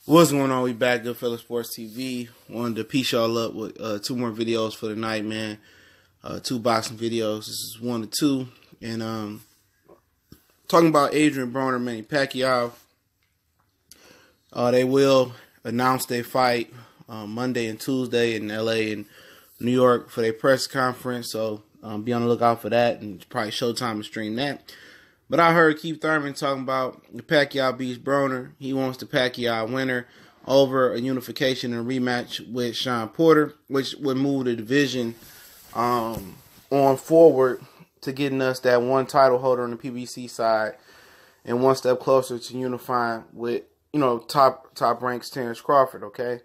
What's going on? We back, Goodfellas Sports TV. Wanted to piece y'all up with two more videos for the night, man. Two boxing videos. This is 1 of 2. And talking about Adrien Broner, Manny Pacquiao. They will announce their fight Monday and Tuesday in LA and New York for their press conference. So be on the lookout for that, and probably Showtime to stream that. But I heard Keith Thurman talking about the Pacquiao beats Broner. He wants the Pacquiao winner over a unification and rematch with Shawn Porter, which would move the division on forward to getting us that one title holder on the PBC side and one step closer to unifying with, top ranks Terrence Crawford, okay?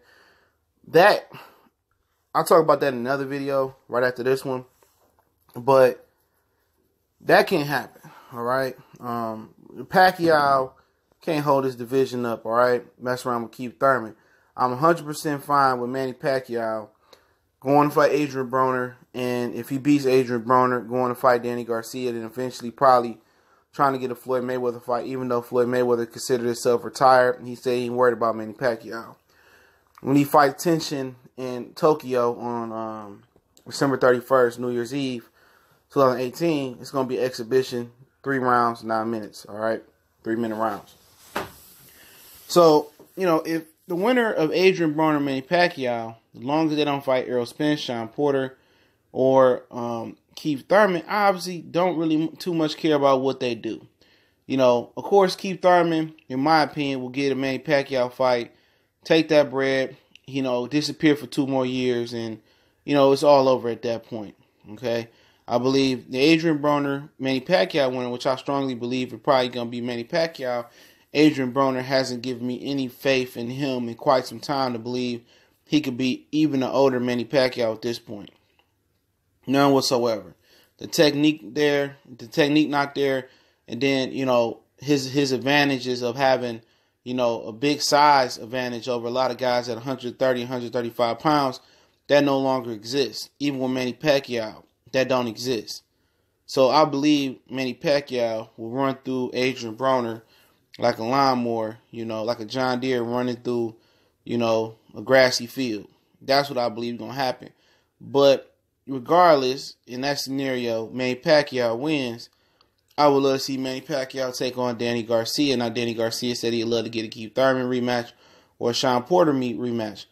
That, I'll talk about that in another video right after this one. But that can't happen. All right, Pacquiao can't hold his division up. All right, mess around with Keith Thurman. I'm 100% fine with Manny Pacquiao going to fight Adrien Broner, and if he beats Adrien Broner, going to fight Danny Garcia, then eventually probably trying to get a Floyd Mayweather fight. Even though Floyd Mayweather considered himself retired, he said he ain't worried about Manny Pacquiao. When he fights Tenshin in Tokyo on December 31st, New Year's Eve, 2018, it's gonna be an exhibition. 3 rounds, 9 minutes, all right? 3-minute rounds. So, if the winner of Adrien Broner, Manny Pacquiao, as long as they don't fight Errol Spence, Shawn Porter, or Keith Thurman, I obviously don't really too much care about what they do. Of course, Keith Thurman, in my opinion, will get a Manny Pacquiao fight, take that bread, disappear for 2 more years, and, it's all over at that point, okay? I believe the Adrien Broner, Manny Pacquiao winner, which I strongly believe is probably going to be Manny Pacquiao. Adrien Broner hasn't given me any faith in him in quite some time to believe he could be even an older Manny Pacquiao at this point. None whatsoever. The technique not there, and then, his advantages of having, a big size advantage over a lot of guys at 130, 135 pounds, that no longer exists, even with Manny Pacquiao. That don't exist. So I believe Manny Pacquiao will run through Adrien Broner like a lawnmower, like a John Deere running through, a grassy field. That's what I believe is going to happen. But regardless, in that scenario, Manny Pacquiao wins, I would love to see Manny Pacquiao take on Danny Garcia. Now, Danny Garcia said he'd love to get a Keith Thurman rematch or a Shawn Porter rematch.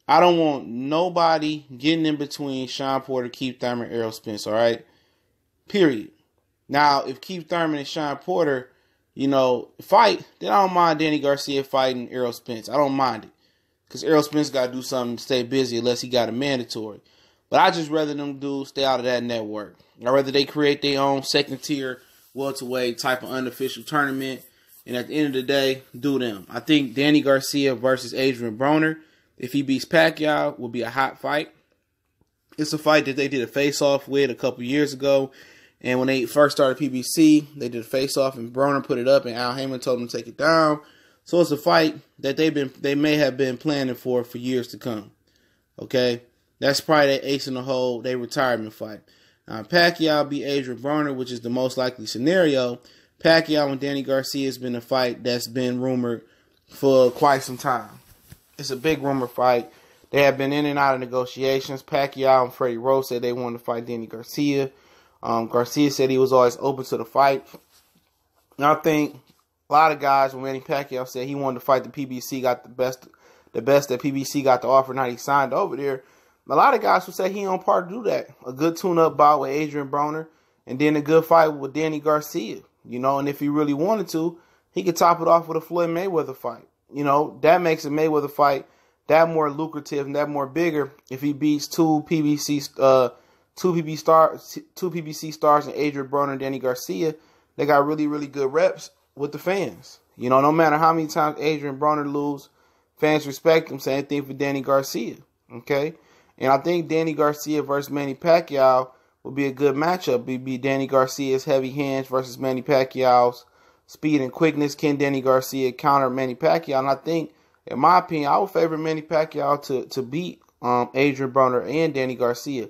I don't want nobody getting in between Shawn Porter, Keith Thurman, Errol Spence, all right? Period. Now, if Keith Thurman and Shawn Porter, fight, then I don't mind Danny Garcia fighting Errol Spence. I don't mind it. Because Errol Spence got to do something to stay busy unless he got a mandatory. But I just rather them dudes stay out of that network. I'd rather they create their own second-tier welterweight type of unofficial tournament. And at the end of the day, do them. I think Danny Garcia versus Adrien Broner, if he beats Pacquiao, will be a hot fight. It's a fight that they did a face-off with a couple years ago. And when they first started PBC, they did a face-off and Broner put it up and Al Heyman told them to take it down. So it's a fight that they may have been planning for years to come. Okay? That's probably their ace in the hole, their retirement fight. Now, Pacquiao beat Adrien Broner, which is the most likely scenario. Pacquiao and Danny Garcia has been a fight that's been rumored for quite some time. It's a big rumor fight. They have been in and out of negotiations. Pacquiao and Freddie Rose said they wanted to fight Danny Garcia. Garcia said he was always open to the fight. And I think a lot of guys, when Manny Pacquiao said he wanted to fight the PBC, got the best that PBC got to offer, now he signed over there. A lot of guys would say he on par to do that. A good tune-up bout with Adrien Broner, and then a good fight with Danny Garcia. And if he really wanted to, he could top it off with a Floyd Mayweather fight. That makes a Mayweather fight that more lucrative and that more bigger if he beats two PBC stars and Adrien Broner and Danny Garcia. They got really, really good reps with the fans. No matter how many times Adrien Broner lose, fans respect him. Same thing for Danny Garcia. Okay? And I think Danny Garcia versus Manny Pacquiao will be a good matchup. It'd be Danny Garcia's heavy hands versus Manny Pacquiao's speed and quickness. Can Danny Garcia counter Manny Pacquiao? And I think, in my opinion, I would favor Manny Pacquiao to beat Adrien Broner and Danny Garcia.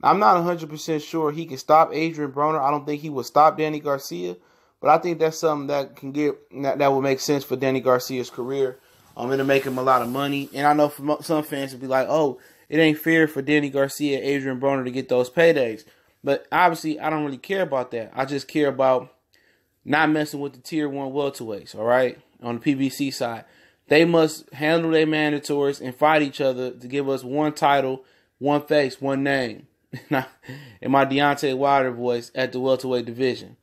I'm not 100% sure he can stop Adrien Broner. I don't think he would stop Danny Garcia. But I think that's something that can that will make sense for Danny Garcia's career. It'll make him a lot of money. And I know some fans will be like, oh, it ain't fair for Danny Garcia and Adrien Broner to get those paydays. But obviously, I don't really care about that. I just care about not messing with the tier 1 welterweights, all right, on the PBC side. They must handle their mandatories and fight each other to give us one title, one face, one name. In my Deontay Wilder voice, at the welterweight division.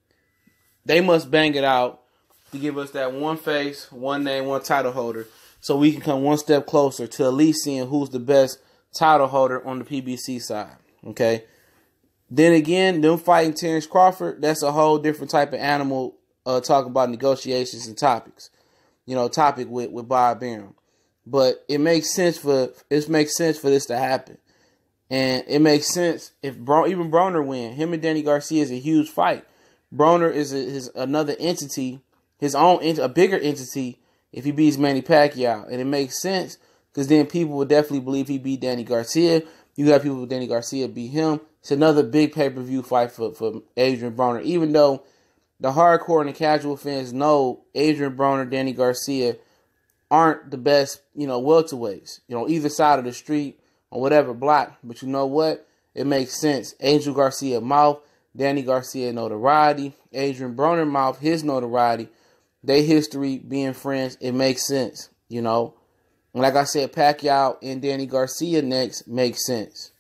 They must bang it out to give us that one face, one name, one title holder, so we can come one step closer to at least seeing who's the best title holder on the PBC side. Okay. Then again, them fighting Terrence Crawford, that's a whole different type of animal. Talking about negotiations and topics, topic with Bob Arum. But it makes sense for this to happen, and it makes sense if even Broner win. Him and Danny Garcia is a huge fight. Broner is another entity, a bigger entity if he beats Manny Pacquiao, and it makes sense because then people would definitely believe he beat Danny Garcia. You got people with Danny Garcia beat him. It's another big pay-per-view fight for Adrien Broner, even though the hardcore and the casual fans know Adrien Broner, Danny Garcia aren't the best, welterweights, either side of the street or whatever block. But you know what? It makes sense. Angel Garcia mouth, Danny Garcia notoriety, Adrien Broner mouth, his notoriety, they history being friends. It makes sense, And like I said, Pacquiao and Danny Garcia next makes sense.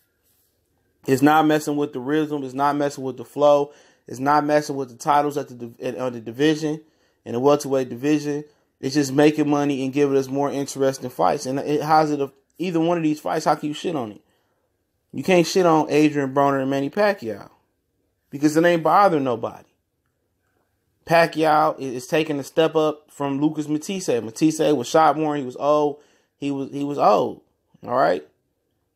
It's not messing with the rhythm. It's not messing with the flow. It's not messing with the titles on the division, in the welterweight division. It's just making money and giving us more interesting fights. And either one of these fights, how can you shit on it? You can't shit on Adrien Broner and Manny Pacquiao because it ain't bothering nobody. Pacquiao is taking a step up from Lucas Matisse. Matisse was shot more. He was old. He was old. All right.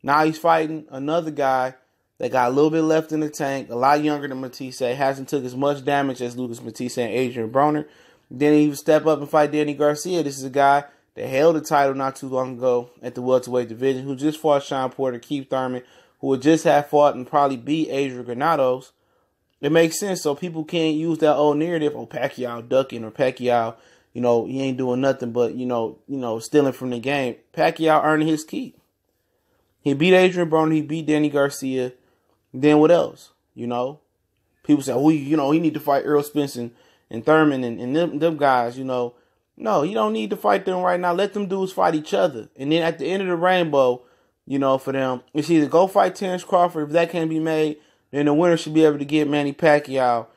Now he's fighting another guy that got a little bit left in the tank, a lot younger than Matisse, hasn't took as much damage as Lucas Matisse and Adrien Broner. Then he would step up and fight Danny Garcia. This is a guy that held the title not too long ago at the welterweight division, who just fought Sean Porter, Keith Thurman, who would just have fought and probably beat Adrian Granados. It makes sense, so people can't use that old narrative, Pacquiao ducking or Pacquiao, he ain't doing nothing but, stealing from the game. Pacquiao earned his keep. He beat Adrien Broner, he beat Danny Garcia. Then what else? People say, he need to fight Earl Spence and Thurman and them guys, No, you don't need to fight them right now. Let them dudes fight each other. And then at the end of the rainbow, for them, it's either go fight Terrence Crawford. If that can't be made, then the winner should be able to get Manny Pacquiao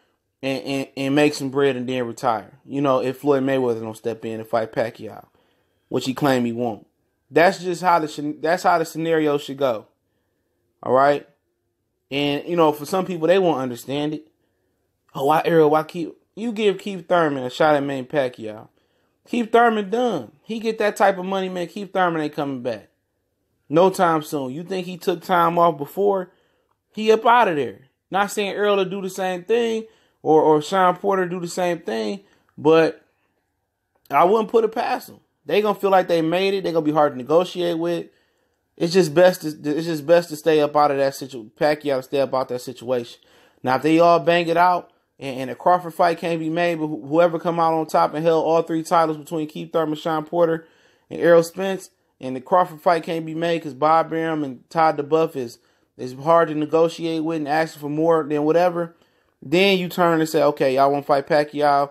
and make some bread and then retire. If Floyd Mayweather don't step in and fight Pacquiao, which he claimed he won't. That's just how the scenario should go. All right. And, for some people, they won't understand it. You give Keith Thurman a shot at Manny Pacquiao. Keith Thurman done. He get that type of money, man. Keith Thurman ain't coming back. No time soon. You think he took time off before? He up out of there. Not saying Earl will do the same thing or Sean Porter do the same thing, but I wouldn't put it past them. They gonna feel like they made it. They gonna be hard to negotiate with. It's just best to stay up out of that situation. Pacquiao to stay up out that situation. Now, if they all bang it out and a Crawford fight can't be made, but whoever come out on top and held all 3 titles between Keith Thurman, Sean Porter, and Errol Spence, and the Crawford fight can't be made because Bob Arum and Todd DeBuff is hard to negotiate with and asking for more than whatever, then you turn and say, okay, y'all want to fight Pacquiao?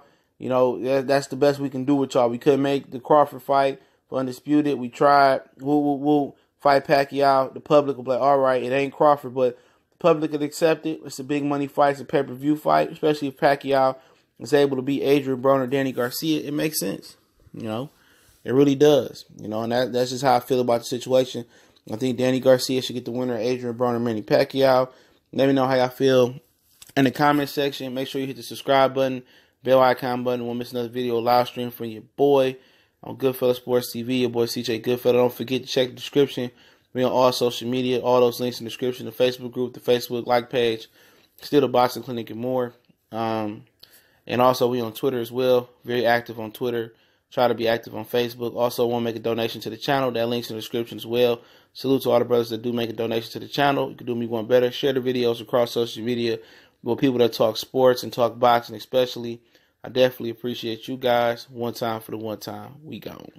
That's the best we can do with y'all. We couldn't make the Crawford fight for Undisputed. We tried. We'll fight Pacquiao. The public will be like, all right, it ain't Crawford, but the public will accept it. It's a big money fight. It's a pay-per-view fight, especially if Pacquiao is able to beat Adrien Broner, Danny Garcia. It makes sense. It really does. And that's just how I feel about the situation. I think Danny Garcia should get the winner, Adrien Broner, Manny Pacquiao. Let me know how y'all feel in the comment section. Make sure you hit the subscribe button, bell icon button. Won't miss another video live stream from your boy on Goodfella Sports TV. Your boy CJ Goodfella. Don't forget to check the description. We're on all social media. All those links in the description. The Facebook group, the Facebook like page, Still the Boxing Clinic, and more. And also we on Twitter as well. Very active on Twitter. Try to be active on Facebook. Also want to make a donation to the channel. That link's in the description as well. Salute to all the brothers that do make a donation to the channel. You can do me one better. Share the videos across social media with people that talk sports and talk boxing especially. I definitely appreciate you guys. One time for the one time. We gone.